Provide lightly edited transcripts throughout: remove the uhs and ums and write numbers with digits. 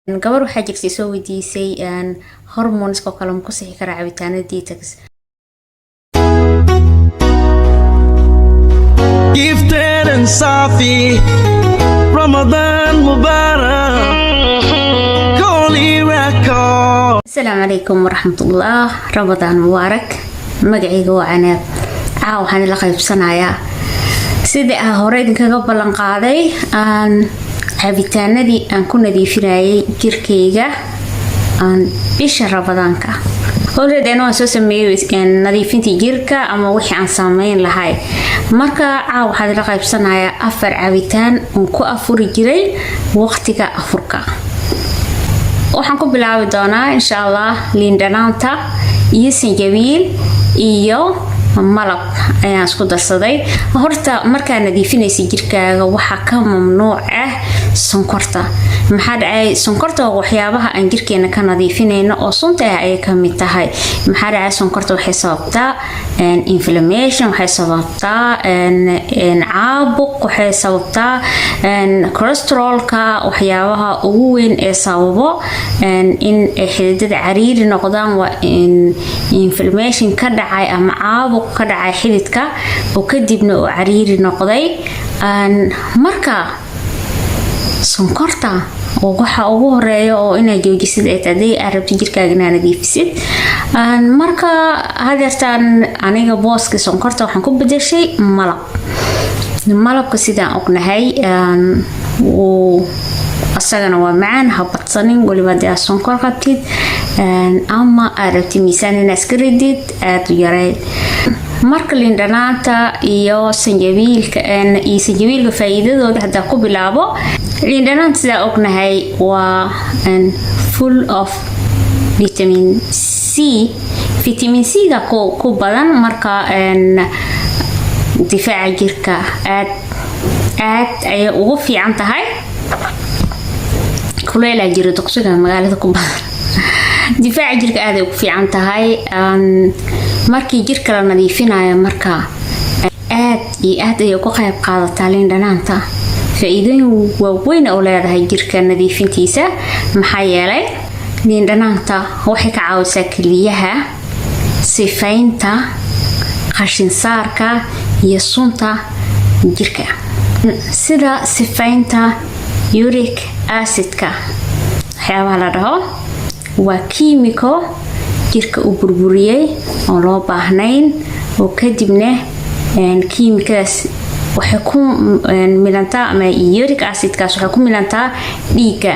gabar waxaa jirtay soo weydiisay hormones oo kale ma ku sixi kara cabitaanada detox. Gifted and Safi, Ramadan Mubarak, Holy Record. Assalamu alaikum warahmatullah, Ramadan Mubarak. Magacayga waa Canaab. Waxaan la qaybsanayaa sidii aan hore idinkaga ballan qaaday cabitaanadii aan ku nadiifinayay jirkeyga bisha Ramadaanka. Already aan soo sameeyay nadiifintii jirka ama wixii aan sameyn lahay. Marka waxaan la qaybsanayaa 4 cabitaan oo ku afuri jiray waqtiga afurka. Waxaan ku bilaabi doonaa insha Allah liin dhanaanta iyo sanjabiil iyo malab ayaan isku darsaday. Horta marka nadiifinaysa jirkaaga waxa ka mamnuuc ah sonkorta. Maxaa dhacay sonkorta waxyaabaha aan jirkeena ka nadiifinayno oo sunta ay ka mid tahay. Maxaa dhacay sonkorta waxay sababtaa inflammation, waxay sababtaa caabuq, waxay sababtaa cholesterolka, waxyaabaha ugu weyn ee sababo in xididada cariiri noqdaan waa inflammation ka dhacay ama caabuq ka dhacay xididka oo kadibna oo cariiri noqday. Marka sonkorta waxa ugu horeeyo oo inaad joojisid ay tahay arabti jirkaaga inaad nadiifisid. Marka hadeertaan aniga booska sonkorta waxaan ku bedeshay malabka sidaan ognahay asagana waa macaan habadsanin waliba dee sonkor qabtid ama arabti miisaan inaad iska ridid aad u yareyn. marka liin dhanaanta iyo sanjabiilka faa'iidadooda hadda ku bilaabo. liin dhanaanta sida ognahay waa full of vitamin C ga ku badan marka difaaca jirka aad ay ugu fiican tahay. kuleela jiro doqsiga magaalada ku badan difaaca jirka aad ay ugu fiican tahay. markii jirka la nadiifinayo marka aad ay uga qayb qaadataa liin dhanaanta. faa'iidooyin waaweyn oo leedahay jirka nadiifintiisa. maxaa yeelay liin dhanaanta waxay ka caawisaa keliyaha sifaynta qashin saarka iyo sunta jirka sida sifaynta uric acidka. waxyaabaha la dhaho waa kiimiko jirka u burburiyay oo loo baahnayn oo kadibna kiimikaas waxay ku milantaa ama uric acidkaas waxay ku milantaa dhiigga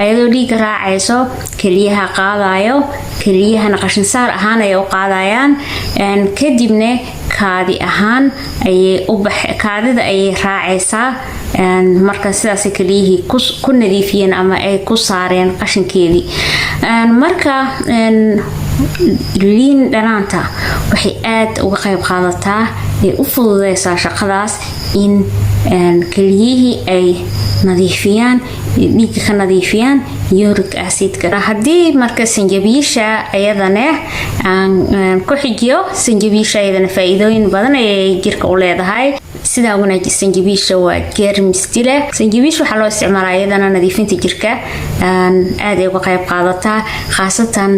ayadoo dhiigga raacayso keliyaha qaadayo keliyahana qashin saar ahaan ay u qaadayaan kadibna kaadi ahaan kaadida ayay raacaysaa. marka sidaas keliyihii ku nadiifiyeen ama ay ku saareen qashinkeedii. marka liin dhanaanta waxay aad uga qayb qaadataa ee u fududeysaa shaqadaas in keliyihii ay nadiifiyaan dhiigga ka nadiifiyaan uric acidka. haddii marka sanjabiisha ayadana aan ku xijiyo sanjabiisha ayadana faa'iidooyin badan ay jirka u leedahay. sida wanaagsan sanjabiisha waa germs dile. sanjabiisha waxaa loo isticmaalaa ayadana nadiifinta jirka aad ay uga qayb qaadataa khaasatan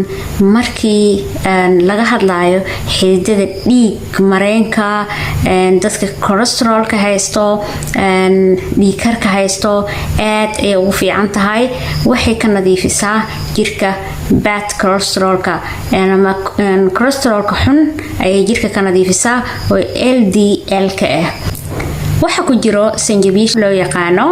markii laga hadlayo xididada dhiig mareenka, dadka cholesterolka haysto, dhiig karka haysto aad ay ugu fiican tahay. waxay ka nadiifisaa jirka bad cholesterolka ama cholesterolka xun ayay jirka ka nadiifisaa oo LDL-ka ah. waxa ku jiro sanjabiish loo yaqaano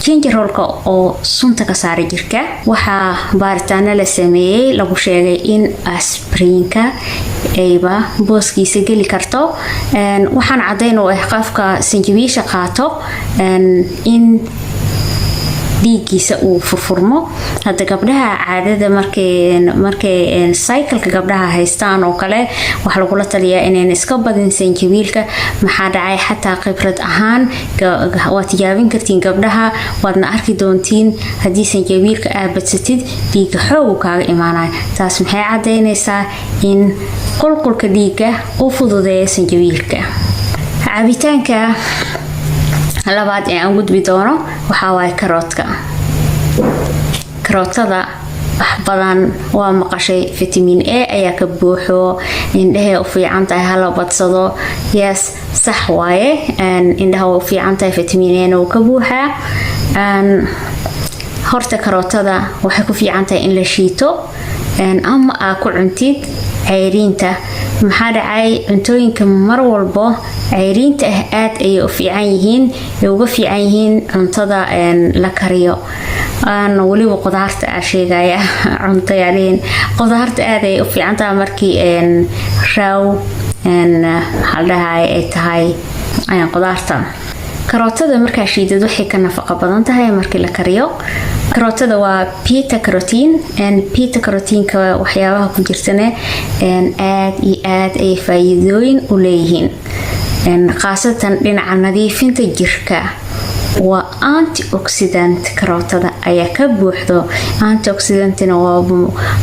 gingerol oo sunta ka saara jirka. waxaa baaritaano la sameeyay lagu sheegay in aspirinka ayba booskiisa geli karto. waxaan caddayn u ah qofka sanjabiisha qaato in dhiiggiisa uu furfurmo. hadda gabdhaha caadada markay cycle-ka gabdhaha haystaan oo kale waxa lagu la taliyaa inaan iska badin sanjabiilka. maxaa dhacay xataa khibrad ahaan waa tijaabin kartiin gabdhaha waadna arki doontiin haddii sanjabiilka aad badsatid dhiigga xoog kaaga imaanayo. taas maxay caddaynaysaa in qulqulka dhiigga u fududeeyo sanjabiilka. cabitaanka labaad ee aan gudbi doono waxaa waaye karootada wax badan waa maqashay vitamin A ayaa ka buuxo indhaha u fiican tahay hala badsado yes sax waaye indhaha u fiican tahay vitamin A oo ka buuxa horta karootada waxay ku fiican tahay in la shiito ama aa ku cuntid ceyriinta maxaa dhacay cuntooyinka mar walbo ceyriinta aad ay u fiican yihiin uga fiican yihiin cuntada la kariyo waliba qudaarta sheegaya cunto yaaliin qudaarta aad ay u fiican tahay markii raw haldahay ay tahay qudaarta karootada markaa shiidad waxay ka nafaqo badan tahay markii la kariyo karootada waa beta carotene waxyaabaha ku jirtana aad iyo aad ay faa'iidooyin u leeyihiin khaasatan dhinaca nadiifinta jirka waa antioxidant karootada ayaa ka buuxdo antioxidantina waa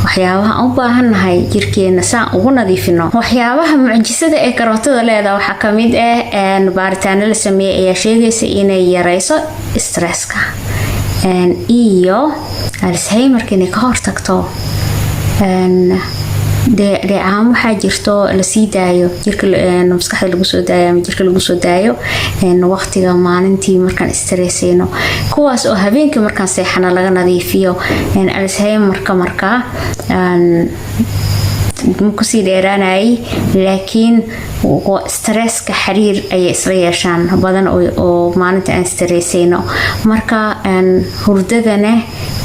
waxyaabaha u baahannahay jirkeena saan ugu nadiifino waxyaabaha mucjisada ee karootada leedahay waxaa kamid baaritaano la sameeyay ayaa sheegaysa inay yareyso stresska iyo alzheimerka inay ka hortagto dheecaan waxaa jirto lasii daayo maskaxda lagu soo daayo ama jirka lagu soo daayo waqtiga maalintii markaan istreesayno kuwaas oo habeenkii markaan seexana laga nadiifiyo alzheimerka markaa kusii dheeraanayay laakiin stresska xiriir ayay isla yeeshaan badan oo maalinta aan streesayno marka hurdadana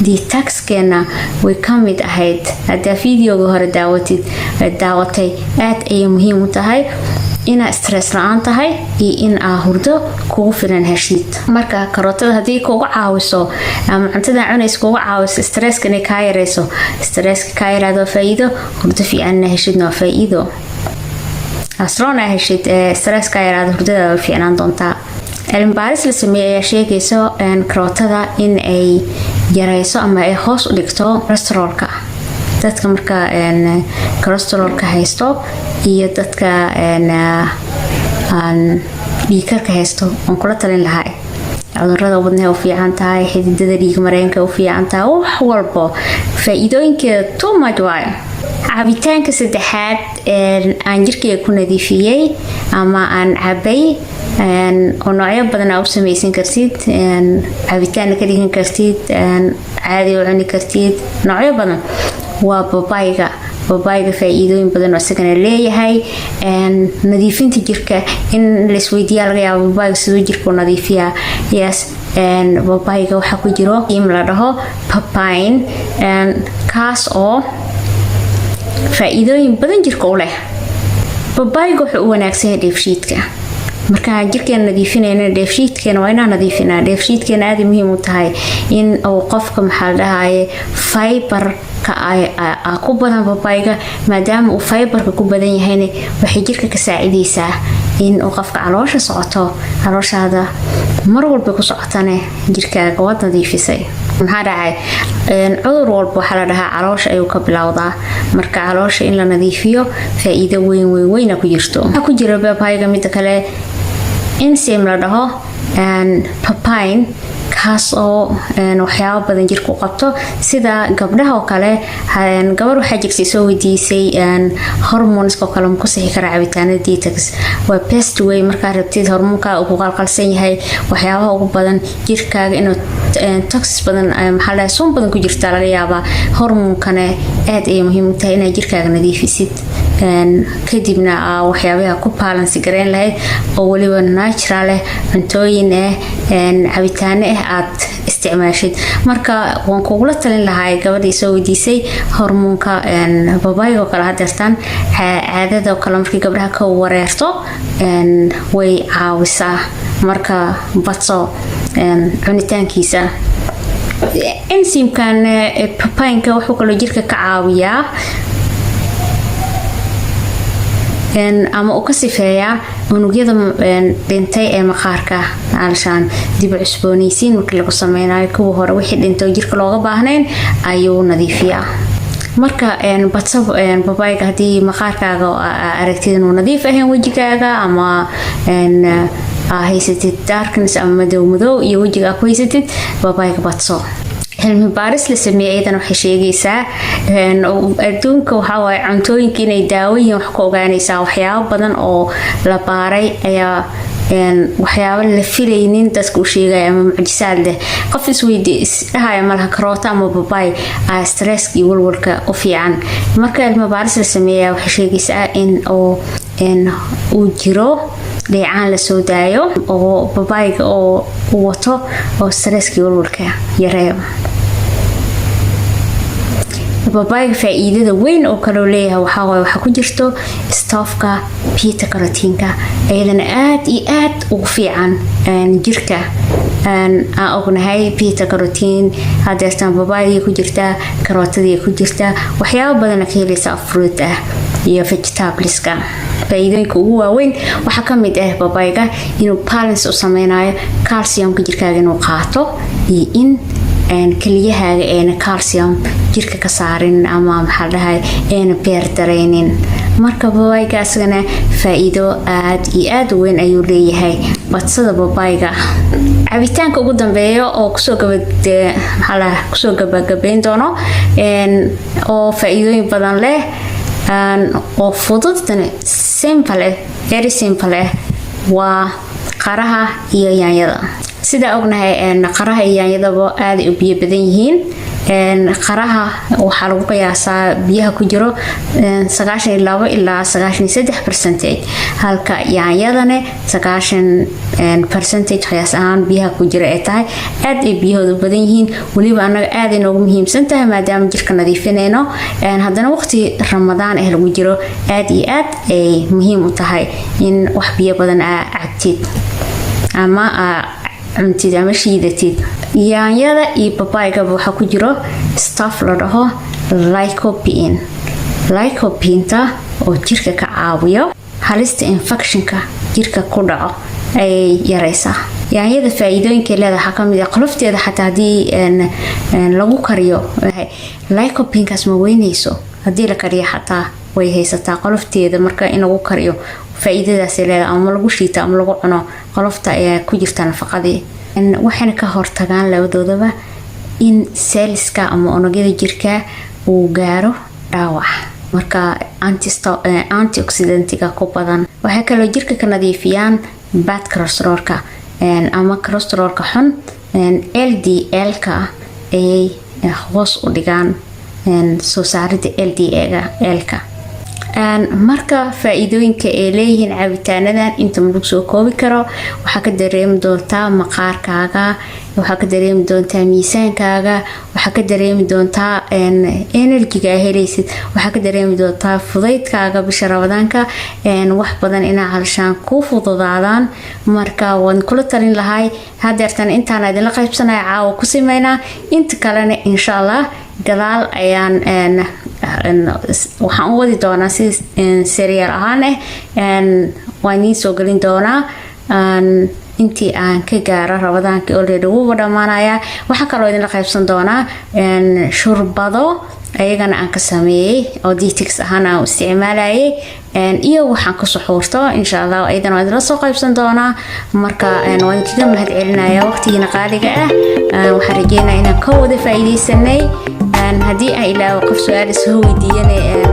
detoxkeena way ka mid ahayd haddaa videoga hore daawatay aad ayay muhiim u tahay inaa stress la-aan tahay iyo in aa hurdo kugu filan heshid marka karootada haddii kugu caawiso ama cuntada cunays kugu caawiso stresska inay kaa yareyso stresska kaa yaraado faa'iido hurdo fiicanna heshidna waa faa'iido asroona heshid stress kaa yaraado hurdada way fiicnaan doontaa cilmi baaris la sameeyay ayaa sheegayso karootada in ay yareyso ama ay hoos u dhigto cholesterolka dadka marka cholesterolka haysto iyo dadka dhiigkarka haysto aan kula talin lahaa cudurada wadnaha u fiican tahay xididada dhiig mareenka u fiican tahay wax walbo faa'iidooyinkeeda too much waayo cabitaanka saddexaad aan jirkeyga ku nadiifiyey ama aan cabay oo noocyo badan aa u samaysan kartid cabitaanna ka dhigan kartid caadi u cuni kartid noocyo badan waa babayga faa'iidooyin badan oo isagana leeyahay nadiifinta jirka in la isweydiiyaa laga yaabo babayga sidoo jirka u nadiifiyaa yes babayga waxaa ku jiro la dhaho papain kaas oo faa'iidooyin badan jirka u leh babayga wuxuu u wanaagsan yahay dheefshiidka markaan jirkeena nadiifinayna dheefshiidkeena waa inaan nadiifinaa dheefshiidkeena aad muhiim u tahay in uu qofka maxaa la dhahaye fiberka ku badan babayga maadaama uu fiberka ku badan yahayna waxay jirka ka saacidaysaa in uu qofka caloosha socoto calooshaada mar walba ku socotane jirkaaga waad nadiifisay maxaa dhacay cudur walba waxaa la dhahaa caloosha ayuu ka bilowdaa marka caloosha in la nadiifiyo faa'iido weyna ku jirto waxaa ku jira babayga mida kale enzyme la dhaho papain kaas oo waxyaabo badan jirka u qabto sida gabdhaha oo kale gabar waxaa jirtay soo weydiisay hormoneska oo kale ma ku sixi kara cabitaanada detox waa best way markaa rabtid hormoonka ugu qalqalsan yahay waxyaabaha ugu badan jirkaaga inuu toxins badan maxaa la sun badan ku jirta laga yaabaa hormoonkana aad ay muhiim u tahay inaad jirkaaga nadiifisid kadibna waxyaabaha ku balance gareyn lahayd oo waliba natural cuntooyin cabitaano aad isticmaashid marka waan kugula talin lahaa gabadhii soo weydiisay hormoonka babayga oo kale hadeertaan caadada oo kale markii gabdhaha ka wareerto way caawisaa marka badso cunitaankiisa enzymkan papainka wuxuu kaloo jirka ka caawiyaa ama uu ka sifeeyaa unugyada dhintay ee maqaarka alshaan dib u cusboonaysiin markii lagu sameynayo kuwa hore wixii dhintay jirka looga baahnayn ayuu nadiifiyaa marka badso babayga haddii maqaarkaaga aragtid inuu nadiif ahayn wejigaaga ama haysatid darkness ama madow iyo wajiga ku haysatid babayga badso cilmi baaris la sameeyay ayadana waxay sheegaysaa adduunka waxa way cuntooyinka inay daawo yihiin wax ka ogaanaysaa waxyaabo badan oo la baaray ayaa waxyaabo la filaynin dadku u sheegay ama mucjisaad leh qof isweydiisahaya malaha karoota ama babay stress iyo walwalka u fiican marka cilmi baaris la sameeyay waxay sheegaysaa in uu jiro dheecaan la soo daayo oo babayga oo wato oo stress iyo walwalka yareeyo babayga faa'iidada weyn oo kale leeyahay waxa ku jirto staafka beta carotene ayadana aad iyo aad ugu fiican jirka aan ognahay beta carotene hadeertan babayga ku jirta karootadii ku jirta waxyaabo badan ka helaysa fruit iyo vegetables-ka faa'iidooyinka ugu waaweyn waxa ka mid ah babayga inuu balance u sameynayo calcium-ka jirkaaga inuu qaato iyo in kaliyahaga eena calcium jirka ka saarin ama maxaa dhahay eena beer dareenin marka babayga asagana faa'iido aad iyo aad weyn ayuu leeyahay badsada babayga cabitaanka ugu dambeeyo oo kusoo gabagabeyn doono oo faa'iidooyin badan leh oo fududna simple very simple waa qaraha iyo yaanyada sida ognahay qaraha iyo yaanyadaba aad u biyo badan yihiin qaraha waxa lagu qiyaasaa biyaha ku jiro 92 ilaa 93% halka yaanyadana 90% qiyaas ahaan biyaha ku jira ay tahay aad ay biyahoodu badan yihiin waliba anaga aad inoogu muhiimsan tahay maadaama jirka nadiifinayno haddana waqti ramadaan ah lagu jiro aad iyo aad ay muhiim u tahay in wax biyo badan cabtid ama cuntid ama shiidatid yaanyada iyo babayga waxa ku jiro staff la dhaho lycopene oo jirka ka caawiyo halista infectionka jirka ku dhaco ay yareysaa yaanyada faa'iidooyinka leedahay waxa kamid ah qolofteeda xataa hadii lagu kariyo lycopenekaas ma weynayso hadii la kariyo xataa way haysataa qolofteeda marka in lagu kariyo faa'iidadaas leedahay ama lagu shiito ama lagu cuno qolofta ayaa ku jirta nafaqadii waxayna ka hortagaan labadoodaba in cellska ama unugyada jirka uu gaaro dhaawac marka antioxidantga ku badan waxay kaloo jirka ka nadiifiyaan bad cholesterolka ama cholesterolka xun LDL-ka ayay hoos u dhigaan soo saarida LDL-ka marka faa'iidooyinka ay leeyihiin cabitaanadan inta lagu soo koobi karo waxaa ka dareemi doontaa maqaarkaaga waxaa ka dareemi doontaa miisaankaaga waxaa ka dareemi doontaa enerjiga helaysid waxaa ka dareemi doontaa fudaydkaaga bisha ramadaanka wax badan inaa halshaan ku fududaadaan marka waan kula talin lahay hadeertan intaan idinla qaybsanaya caawa ku sameynaa inta kalena insha Allah gadaal ayaan waxaan u wadi doonaa si serial ahaan waan idiin soo gelin doonaa intii aan ka gaaro ramadaanka oo leedhaguba dhammaanaya waxaa kaloo idinla qaybsan doonaa shurbado ayagana aan ka sameeyey oo detox ahaan aan isticmaalayay iyo waxaan ku suxuurto insha Allah ayadana waan idinla soo qaybsan doonaa marka waan idinkaga mahad celinaya waqtigiina qaaliga waxaan rajeynayaa inaan ka wada faa'iideysanay haddii ay ilaawo qof su'aal soo weydiiyana